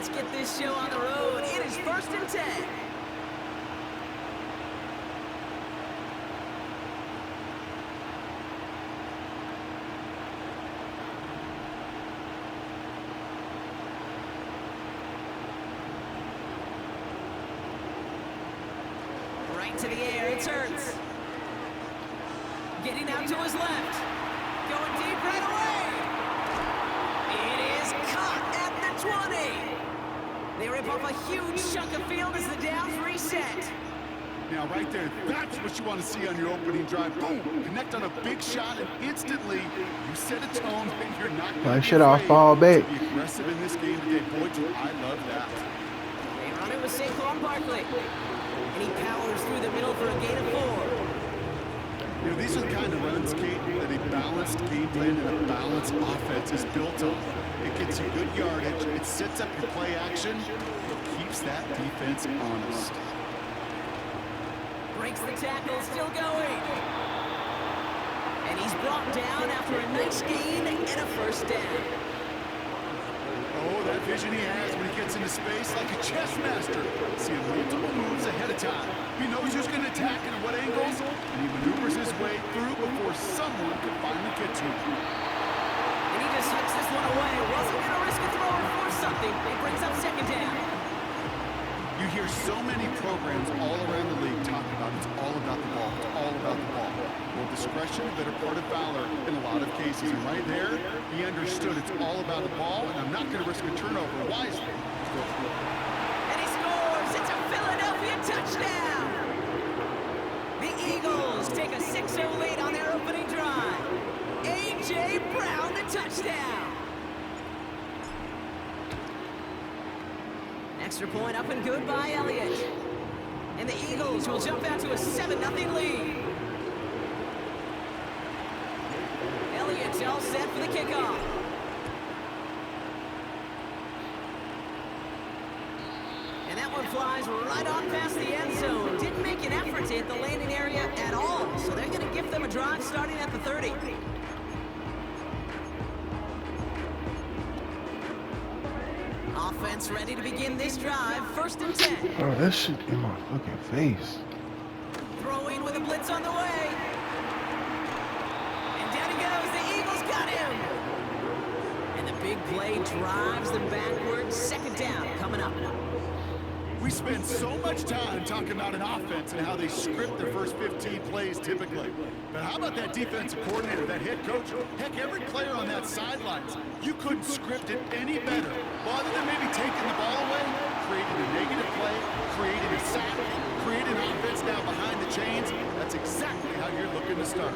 let's get this show on the road. It is 1st and 10. Right to the air, it's Hurts. Getting out to his left. Going deep right away. It is caught at the 20. They rip off a huge chunk of field as the downs reset. Now right there, that's what you want to see on your opening drive. Boom! Connect on a big shot and instantly you set a tone that you're not going to shit off ball back. be aggressive in this game today. Boy, do I love that. They run it with Saquon Barkley. And he powers through the middle for a gain of 4. You know, these are the kind of runs, Kate, that a balanced game plan and a balanced offense is built on. It gets you good yardage, it sets up your play action, it keeps that defense honest. Breaks the tackle, still going. And he's brought down after a nice gain and a 1st down. Oh, that vision he has when he gets into space like a chess master. Seeing multiple moves ahead of time. He knows who's going to attack and at what angles, and he maneuvers his way through before someone can finally get to him. And he just hucks this one away. Wasn't going to risk a throw or force something. It brings up 2nd down. You hear so many programs all around the league talk about it's all about the ball, it's all about the ball. Well, discretion, a better part of valor in a lot of cases. And right there, he understood it's all about the ball, and I'm not going to risk a turnover wisely. And he scores! It's a Philadelphia touchdown! The Eagles take a 6-0 lead on their opening drive. A.J. Brown, the touchdown! Extra point up and good by Elliott. And the Eagles will jump out to a 7-0 lead. Elliott's all set for the kickoff. And that one flies right on past the end zone. Didn't make an effort to hit the landing area at all. So they're going to give them a drive starting at the 30. Offense ready to begin this drive. 1st and 10. Oh, that shit in my fucking face. Throwing with a blitz on the way. And down he goes. The Eagles got him. And the big play drives them backwards. 2nd down coming up. We spend so much time talking about an offense and how they script their first 15 plays typically. But how about that defensive coordinator, that head coach? Heck, every player on that sidelines, you couldn't script it any better. Well, other than maybe taking the ball away, creating a negative play, creating a sack, creating an offense now behind the chains, that's exactly how you're looking to start.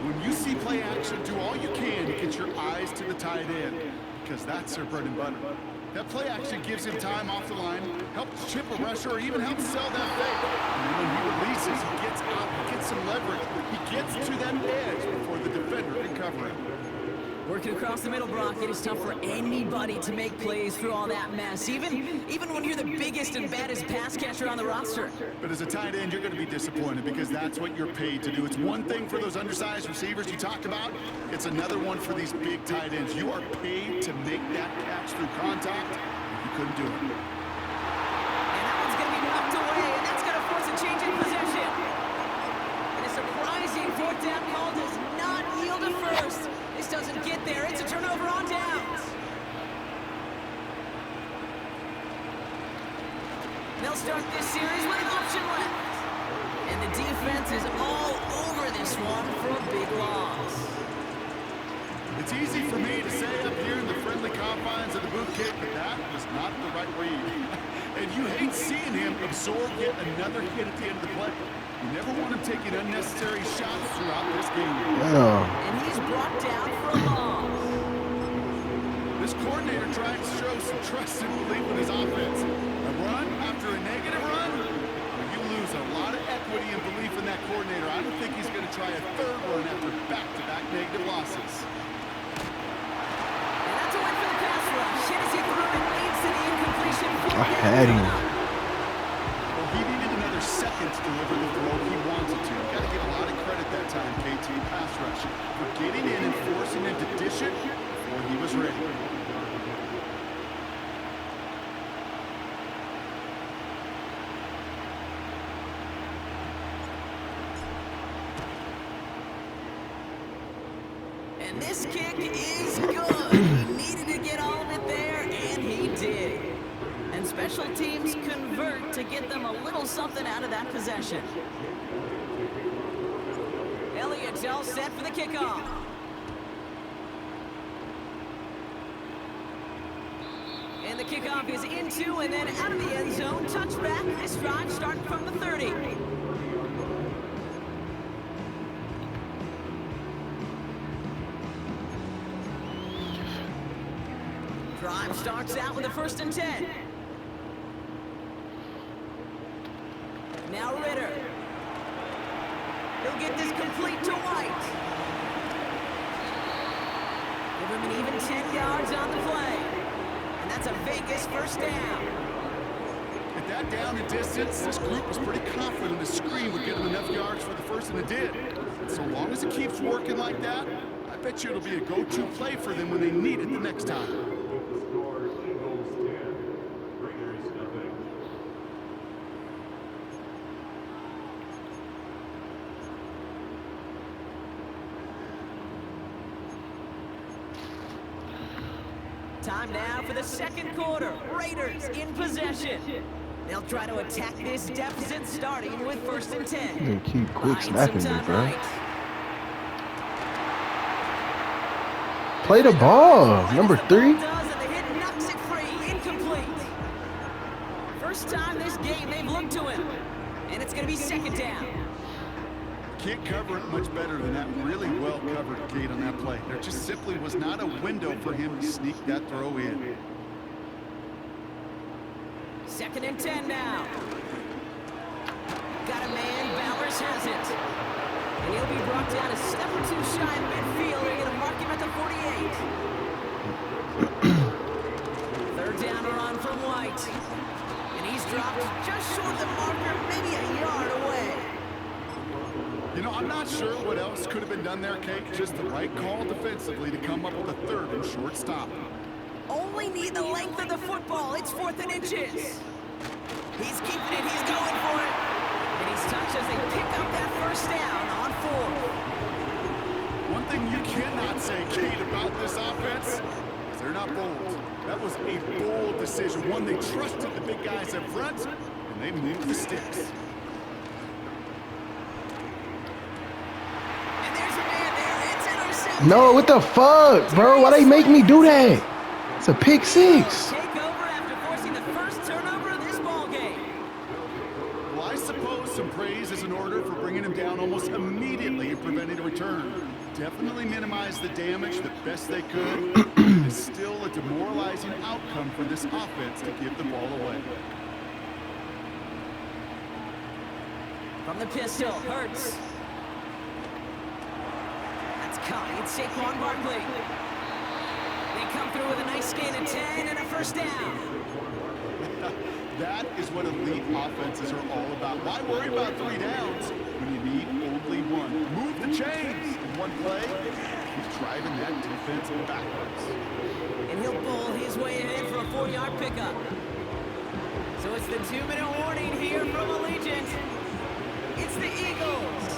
When you see play action, do all you can to get your eyes to the tight end, because that's their bread and butter. That play action gives him time off the line, helps chip a rusher, or even helps sell that fake. And then when he releases, he gets out, he gets some leverage. He gets to that edge before the defender can cover him. Working across the middle, Brock, it is tough for anybody to make plays through all that mess, even when you're the biggest and baddest pass catcher on the roster. But as a tight end, you're going to be disappointed because that's what you're paid to do. It's one thing for those undersized receivers you talked about. It's another one for these big tight ends. You are paid to make that catch through contact. You couldn't do it. And that one's going to be knocked away, and that's going to force a change in possession. And a surprising 4th down call does not yield a first. This doesn't get there. It's a turnover on downs. They'll start this series with an option left. And the defense is all over this one for a big loss. It's easy for me to say up here in the friendly confines of the boot kick, but that was not the right read. And you hate seeing him absorb yet another hit at the end of the play. You never want him taking unnecessary shots throughout this game. Yeah. And he's brought down for a loss. This coordinator trying to show some trust and belief in his offense. A run after a negative run, well, you lose a lot of equity and belief in that coordinator. I don't think he's going to try a 3rd run after back-to-back negative losses. And that's a win for the pass rush. Hit as he threw it, leads to the incompletion. I had him. Well, he needed another second to deliver the throw he wanted to. Got to give a lot of credit that time, KT pass rush, for getting in and forcing him to dish it before he was ready. And this kick is good. He needed to get all of it there, and he did. And special teams convert to get them a little something out of that possession. Elliott's all set for the kickoff. And the kickoff is into and then out of the end zone. Touchback. This drive starting from the 30. Drive starts out with a 1st and 10. Now Ritter. He'll get this complete to White. Give him an even 10 yards on the play. And that's a Vegas 1st down. At that down and distance, this group was pretty confident the screen would get them enough yards for the first, and it did. So long as it keeps working like that, I bet you it'll be a go-to play for them when they need it the next time. Time now for the 2nd quarter. Raiders in possession. They'll try to attack this deficit starting with 1st and 10. They keep quick snapping it, bro. Right. Play the ball. Number 3. Does, and the hit knocks it free. Incomplete. First time this game they've looked to him. And it's going to be 2nd down. Can't cover it much better than that really well-covered gate on that play. There just simply was not a window for him to sneak that throw in. 2nd and 10 now. Got a man, Bowers has it. And he'll be brought down a step or two shy of midfield. They're going to mark him at the 48. 3rd down or on from White. And he's dropped just short of the marker, maybe a yard away. You know, I'm not sure what else could have been done there, Kate. Just the right call defensively to come up with a 3rd and short stop. Only need the length of the football. It's 4th and inches. He's keeping it. He's going for it. And he's touched as they pick up that 1st down on 4th. One thing you cannot say, Kate, about this offense is they're not bold. That was a bold decision. One, they trusted the big guys up front, and they moved the sticks. No, what the fuck, bro? Why they make me do that? It's a pick 6. Take over after forcing the 1st turnover of this ball game. Well, I suppose some praise is in order for bringing him down almost immediately and preventing a return. Definitely minimize the damage the best they could. It's still a demoralizing outcome for this offense to give the ball away. From the pistol, Hurts. Caught. It's Saquon Barkley. They come through with a nice gain of 10 and a 1st down. That is what elite offenses are all about. Why worry about 3 downs when you need only 1? Move the chains in one play. He's driving that defense backwards. And he'll pull his way ahead for a 4-yard pickup. So it's the 2-minute warning here from Allegiant. It's the Eagles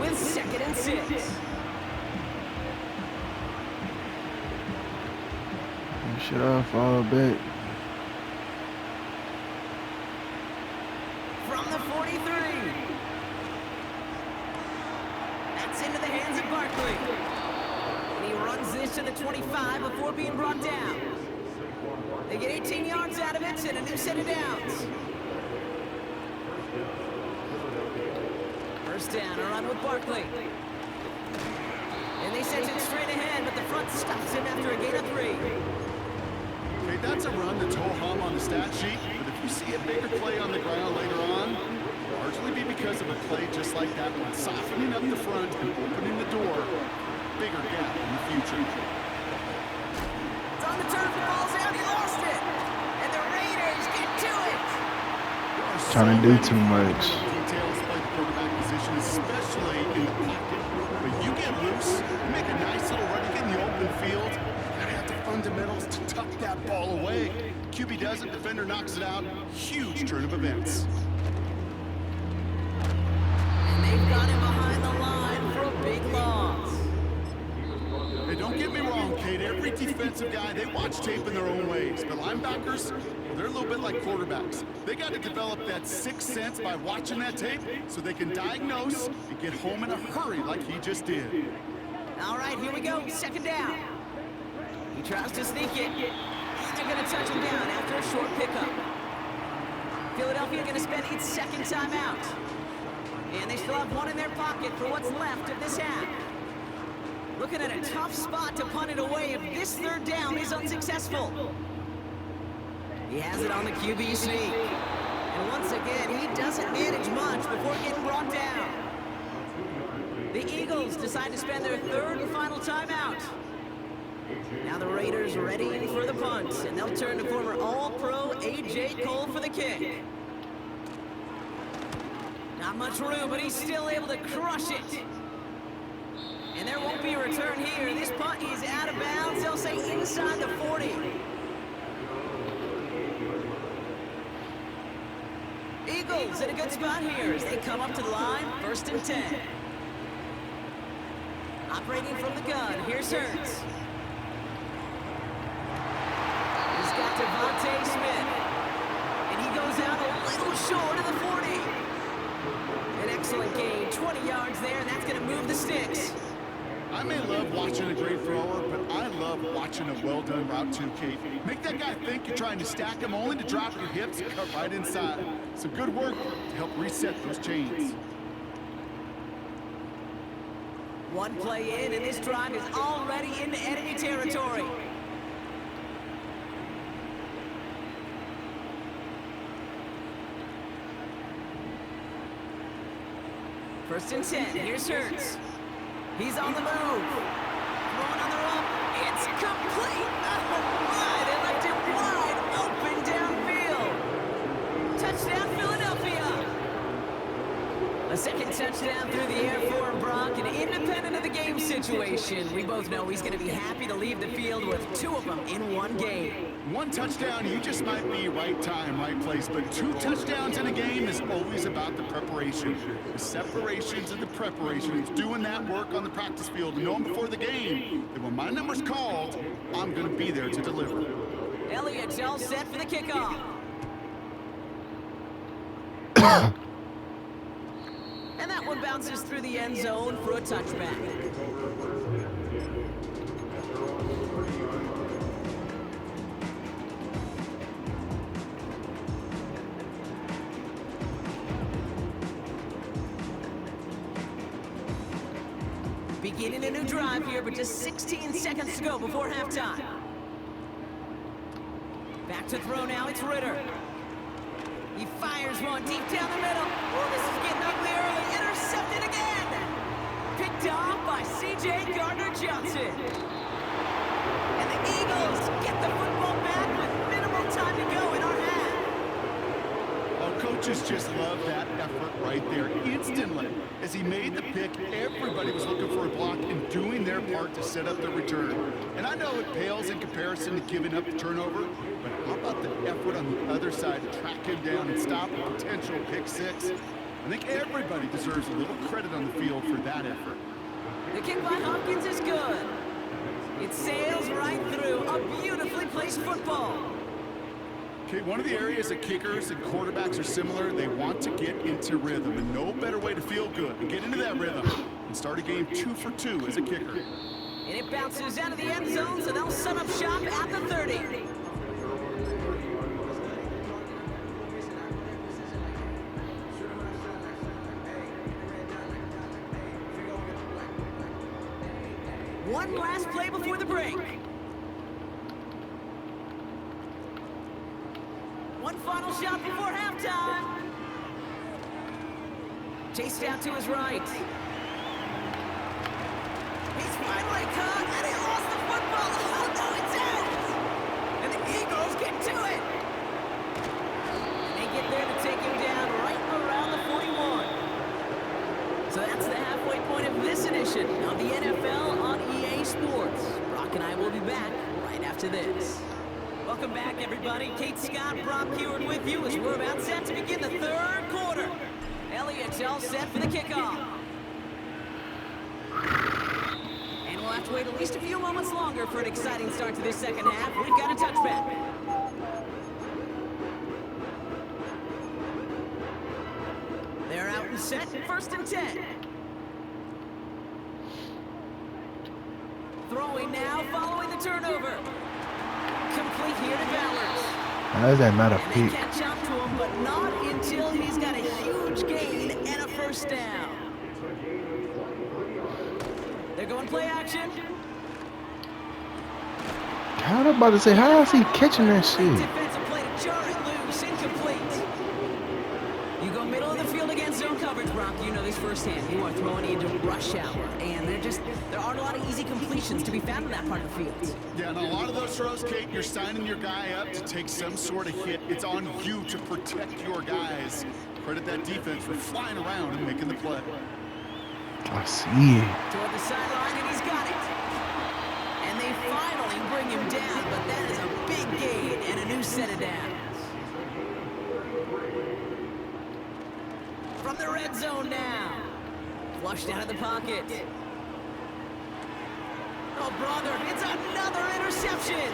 with 2nd and 6. Should I fall back? From the 43. That's into the hands of Barkley. And he runs this to the 25 before being brought down. They get 18 yards out of it and a new set of downs. 1st down, a run with Barkley. And they send it straight ahead, but the front stops him after a gain of 3. Okay, that's a run that's ho-hum on the stat sheet, but if you see a bigger play on the ground later on, it'll largely be because of a play just like that one, softening up the front and opening the door. Bigger gap in the future. It's on the turf, the ball's out, he lost it! And the Raiders get to it! Trying to do too much. Details play the quarterback position, especially in the pocket. But you get loose, you make a nice little run, you get in the open field, you gotta have the fundamentals to tuck that ball away. QB does it, defender knocks it out. Huge turn of events. And they've got him behind the line for a big loss. every defensive guy, they watch tape in their own ways. But linebackers, well, they're a little bit like quarterbacks. They got to develop that sixth sense by watching that tape so they can diagnose and get home in a hurry like he just did. All right, here we go. Second down. He tries to sneak it. And they're going to touch him down after a short pickup. Philadelphia going to spend its second timeout. And they still have one in their pocket for what's left of this half. Looking at a tough spot to punt it away if this third down is unsuccessful. He has it on the QB sneak. And once again, he doesn't manage much before getting brought down. The Eagles decide to spend their third and final timeout. Now the Raiders ready for the punt, and they'll turn to former All-Pro A.J. Cole for the kick. Not much room, but he's still able to crush it. And there won't be a return here. This punt is out of bounds. They'll say inside the 40. Eagles in a good spot here as they come up to the line, 1st and 10. Operating from the gun, here's Hurts. He's got Devontae Smith. And he goes out a little short of the 40. An excellent gain, 20 yards there, and that's going to move the sticks. I may love watching a great thrower, but I love watching a well-done route too, Kate. Make that guy think you're trying to stack him only to drop your hips and cut right inside. Some good work to help reset those chains. One play in, and this drive is already into enemy territory. First and 10, here's Hurts. He's on the move. Throwing on the run. It's complete. Oh, my. They left it wide open downfield. Touchdown, Philadelphia. A second touchdown through the air for Brock, and independent of the game situation, we both know he's going to be happy to leave the field with 2 of them in one game. One touchdown, you just might be right time, right place, but 2 touchdowns in a game is always about the preparation. The separations and the preparation. He's doing that work on the practice field, knowing before the game that when my number's called, I'm going to be there to deliver. Elliott's all set for the kickoff. And that one bounces through the end zone for a touchback. Beginning a new drive here, but just 16 seconds to go before halftime. Back to throw now, it's Ritter. He fires one deep down the middle. Oh, this is getting ugly early. Intercepted again. Picked off by C.J. Gardner-Johnson. And the Eagles get the football back with minimal time to go in our half. Oh, coaches just love that effort right there. Instantly, as he made the pick, everybody was looking for a block and doing their part to set up the return. And I know it pales in comparison to giving up the turnover, but how about the effort on the other side to track him down and stop a potential pick 6? I think everybody deserves a little credit on the field for that effort. The kick by Hopkins is good. It sails right through a beautifully placed football. Okay, one of the areas that kickers and quarterbacks are similar, they want to get into rhythm, and no better way to feel good and get into that rhythm and start a game 2 for 2 as a kicker. And it bounces out of the end zone, so they'll set up shop at the 30. One last play before the break. One final shot before halftime. Chased out to his right. He's finally caught, and he lost the football. Oh, no, it's out. And the Eagles get to it. And they get there to take him down right around the 41. So that's the halfway point of this edition of the NFL on EA Sports. Brock and I will be back right after this. Welcome back, everybody. Kate Scott, Brock Huard with you as we're about set to begin the third quarter. Elliott's all set for the kickoff. And we'll have to wait at least a few moments longer for an exciting start to this second half. We've got a touchback. They're out and set, 1st and 10. Throwing now, following the turnover. Complete here to Bowers. How is that not a And pick? they catch up to him, but not until he's got a huge gain and a 1st down. They're going play action. How I'm about to say, how is he catching that shit? Defensive play to jar it loose, incomplete. You go middle of the field against zone coverage, Brock. You know this firsthand. You are throwing into rush hour, and there aren't a lot of easy completions to be found in that part of the field. Yeah, and a lot of those throws, Kate, you're signing your guy up to take some sort of hit. It's on you to protect your guys. Credit that defense for flying around and making the play. I see it. Toward the sideline, and he's got it. And they finally bring him down, but that is a big gain and a new set of downs. From the red zone now. Flushed out of the pocket. Oh, brother, it's another interception.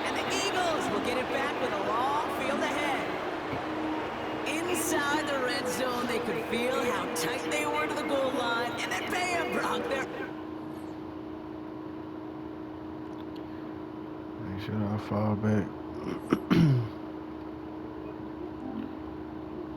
And the Eagles will get it back with a long field ahead. Inside the red zone, they could feel how tight they were to the goal line, and then bam, Brock, there. Make sure I fall back.